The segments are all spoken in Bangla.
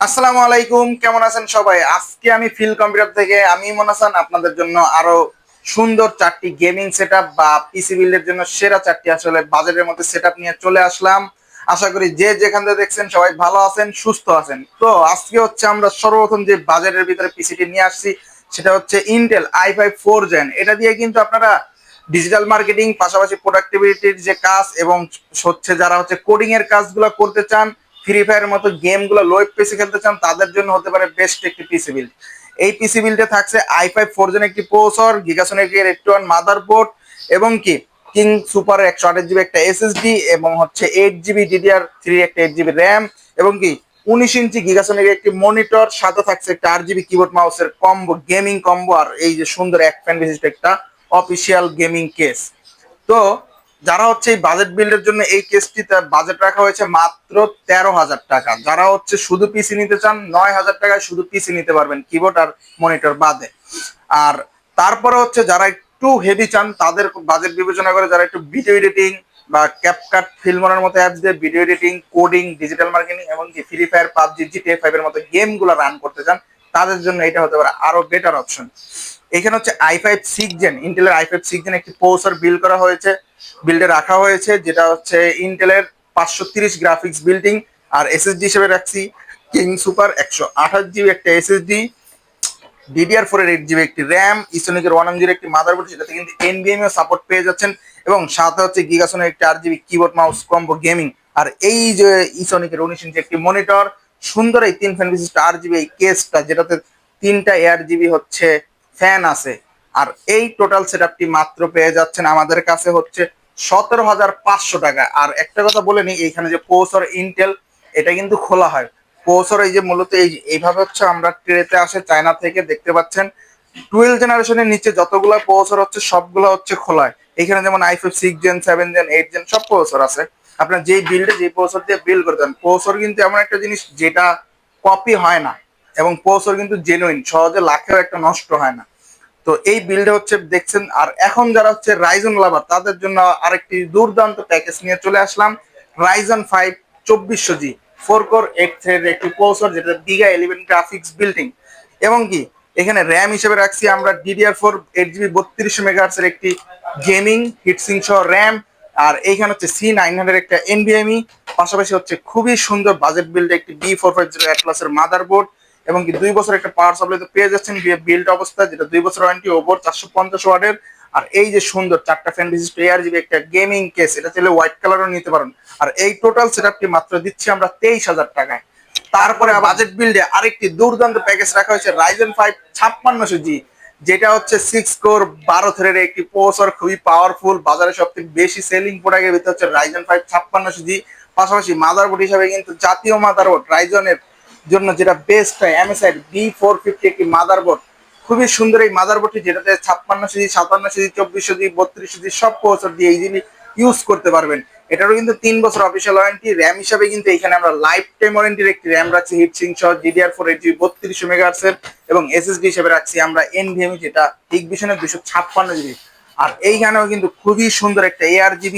আসসালামু আলাইকুম, কেমন আছেন সবাই? আজকে আমি ফিল কম্পিউটার থেকে আমি মনে আছেন আপনাদের জন্য আরো সুন্দর চারটি গেমিং সেটআপ বা পিসি বিল্ডের জন্য সেরা চারটি আসলে বাজেটের মধ্যে সেটআপ নিয়ে চলে আসলাম। আশা করি যে যেখান থেকে দেখছেন সবাই ভালো আছেন, সুস্থ আছেন। তো আজকে হচ্ছে আমরা সর্বপ্রথম যে বাজেটের ভিতরে পিসিটি নিয়ে আসছি সেটা হচ্ছে ইন্টেল i5 4 জেন। এটা দিয়ে কিন্তু আপনারা ডিজিটাল মার্কেটিং পাশাপাশি প্রোডাক্টিভিটির যে কাজ এবং হচ্ছে যারা হচ্ছে কোডিং এর কাজগুলো করতে চান, ফ্রি ফায়ারের মতো গেমগুলো লো এফপিএসে খেলতে চান, তাদের জন্য হতে পারে বেস্ট একটি পিসি বিল্ড। এই পিসি বিল্ডে থাকছে i5 4 জেন একটি প্রসেসর, গিগাসনের এর 81 মাদারবোর্ড এবং কি কিং সুপার 128 জিবি একটা এসএসডি এবং হচ্ছে 8 জিবি DDR3 একটা 8 জিবি র্যাম এবং কি 19 ইঞ্চি গিগাসনের একটি মনিটর, সাথে থাকছে একটা 8 জিবি কিবোর্ড মাউসের কম্বো, গেমিং কম্বো, আর এই যে সুন্দর এক ফ্যান বিশিষ্ট একটা অফিসিয়াল গেমিং কেস। তো যারা হচ্ছে এই বাজেট বিল্ডের জন্য এই কেসটিতে বাজেট রাখা হয়েছে মাত্র 13,000 টাকা। যারা হচ্ছে শুধু পিসি নিতে চান 9,000 টাকায় শুধু পিসি নিতে পারবেন, কিবোর্ড আর মনিটর বাদে। আর তারপরে হচ্ছে যারা একটু হেভি চান তাদের বাজেট বিবেচনা করে, যারা একটু ভিডিও এডিটিং বা ক্যাপকাট ফিল্মনের মতো অ্যাপস দিয়ে video editing, coding, digital marketing এবং ফ্রি ফায়ার, পাবজি, জিটিএ 5 এর মতো গেমগুলো রান করতে চান, তাদের জন্য এটা হতে পারে আরো বেটার অপশন। এখানে হচ্ছে i5 6 জেন, ইন্টেলের i5 6 জেন একটি প্রসেসর বিল্ড করা হয়েছে, বিল্ডে রাখা হয়েছে, যেটা হচ্ছে ইন্টেলের 530 গ্রাফিক্স বিল্ডিং। আর এসএসডি হিসেবে রাখছি কিং সুপার 128 জিবি একটা এসএসডি, DDR4 এর 8 জিবি একটি র্যাম, ইসোনিকের 1 MB একটি মাদারবোর্ড, সেটাতে কিন্তু এনভিএমই সাপোর্ট পেয়ে যাচ্ছেন এবং সাথে হচ্ছে গিগাসনের একটি 8 GB keyboard mouse combo gaming. আর এই যে ইসোনিকের 19 ইঞ্চি একটি মনিটর, সুন্দর এই 3 ফ্যান বিশিষ্ট 8 জিবি এই কেসটা, যেটাতে 3টা ARGB হচ্ছে ফ্যান আছে। আর এই টোটাল সেটআপটি মাত্র পেয়ে যাচ্ছেন আমাদের কাছে হচ্ছে 17,500 টাকা। আর একটা কথা বলে নিই, এইখানে যে প্রসেসর ইন্টেল, এটা কিন্তু খোলা হয়। প্রসেসর এই যে মূলত এইভাবে হচ্ছে আমরা ট্রেতে আসে চায়না থেকে, দেখতে পাচ্ছেন 12 জেনারেশনের নিচে যতগুলো প্রসেসর হচ্ছে সবগুলো হচ্ছে খোলায়। এখানে যেমন i5 6 জেন, 7 জেন, 8 জেন সব প্রসেসর আছে। আপনার যেই বিল্ডে যেই প্রসেসর দিয়ে বিল্ড করতে চান, প্রসেসর কিন্তু এমন একটা জিনিস যেটা কপি হয় না এবং প্রসেসর কিন্তু জেনুইন, সহজে লাখেও একটা নষ্ট হয় না। তো এই বিল্ডে হচ্ছে দেখছেন। আর এখন যারা হচ্ছে রাইজন লাভার তাদের জন্য আরেকটি দুর্দান্ত প্যাকেজ নিয়ে চলে আসলাম, রাইজন 5 2400G 4 কোর 8 থ্রেড একটি প্রসেসর, যেটা গিগা 11 গ্রাফিক্স বিল্ডিং এবং কি এখানে র্যাম হিসেবে রাখছি আমরা DDR4 8 জিবি 32 মেগাহার্টজ এর একটি গেমিং হিটসিং সহ র্যাম। আর এইখানে হচ্ছে C900 একটা NVMe, পাশাপাশি হচ্ছে খুবই সুন্দর বাজেট বিল্ড একটি B450 অ্যাটলাস এর মাদারবোর্ড এবং কি 2 বছর একটা পাওয়ার সাপ্লাই তো পেয়ে যাচ্ছেন বিল্ড অবস্থা, যেটা 2 বছর ওয়ারেন্টি, ওভার 450 ওয়াটের। আর এই যে সুন্দর 4টা ফ্যান বিশিষ্ট ARGB একটা গেমিং কেস, এটা চাইলে হোয়াইট কালারও নিতে পারেন। আর এই টোটাল সেটআপটি মাত্র দিচ্ছি আমরা 23,000 টাকায়। তারপরে বাজেট বিল্ডে আরেকটি দুর্দান্ত প্যাকেজ রাখা হয়েছে রাইজেন 5 5600G, যেটা হচ্ছে 6 কোর 12 থ্রেড একটি প্রসেসর, খুবই পাওয়ারফুল, বাজারে সবথেকে বেশি সেলিং প্রোডাক্টের ভিতরে হচ্ছে রাইজেন 5 5600G। পাশাপাশি মাদারবোর্ড হিসাবে কিন্তু জাতীয় মাদারবোর্ড রাইজনের জন্য যেটা বেস্ট হয় MSI B450 একটি মাদারবোর্ড, খুবই সুন্দর এই মাদারবোর্ডটি, যেটাতে 5600G, 5700G, 2400G, 3200G সব প্রসেসর দিয়ে ইজিলি ইউজ করতে পারবেন। এটারও কিন্তু 3 বছর অফিসিয়াল ওয়ারেন্টি। র্যাম হিসাবে কিন্তু এখানে আমরা লাইফ টাইম ওয়ারেন্টির একটি র্যাম রাখছি হিটসিং সহ DDR4 8 জিবি 32 মেগাহার্টজ এর এবং এসএসডি হিসেবে রাখছি আমরা NVMe, যেটা ইগনিশনের 256 জিবি। আর এইখানেও কিন্তু খুবই সুন্দর একটা ARGB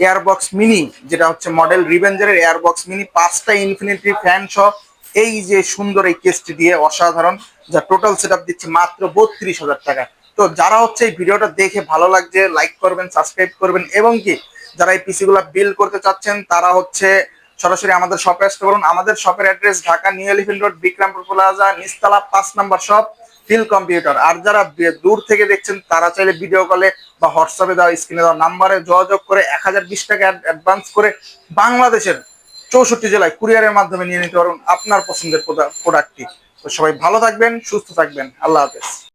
এয়ারবক্স মিনি, যেটা হচ্ছে মডেল রিভেঞ্জারের এয়ারবক্স মিনি, 5টা ইনফিনিটি ফ্যান সহ এই যে সুন্দর এই কেসটি দিয়ে অসাধারণ, যা টোটাল সেটআপ দিচ্ছে মাত্র 32,000 টাকা। তো যারা হচ্ছে এই ভিডিওটা দেখে ভালো লাগছে লাইক করবেন, সাবস্ক্রাইব করবেন এবং কি যারা এই পিসি গুলা বিল্ড করতে চাচ্ছেন তারা হচ্ছে সরাসরি আমাদের শপে আসতে পারুন। আমাদের শপের address Dhaka new elephant road, Bikrampur plaza, নিচতলা 5 নম্বর শপ, ফিল কম্পিউটার। আর যারা দূর থেকে দেখছেন তারা চাইলে ভিডিও কলে বা হোয়াটসঅ্যাপে দেওয়া স্ক্রিনে দেওয়া নাম্বারে যোগাযোগ করে 1020 টাকা অ্যাডভান্স করে বাংলাদেশের 64 জেলায় কুরিয়ারের মাধ্যমে নিয়ে নিতে পারুন আপনার পছন্দের প্রোডাক্টটি। তো সবাই ভালো থাকবেন, সুস্থ থাকবেন, আল্লাহ হাফেজ।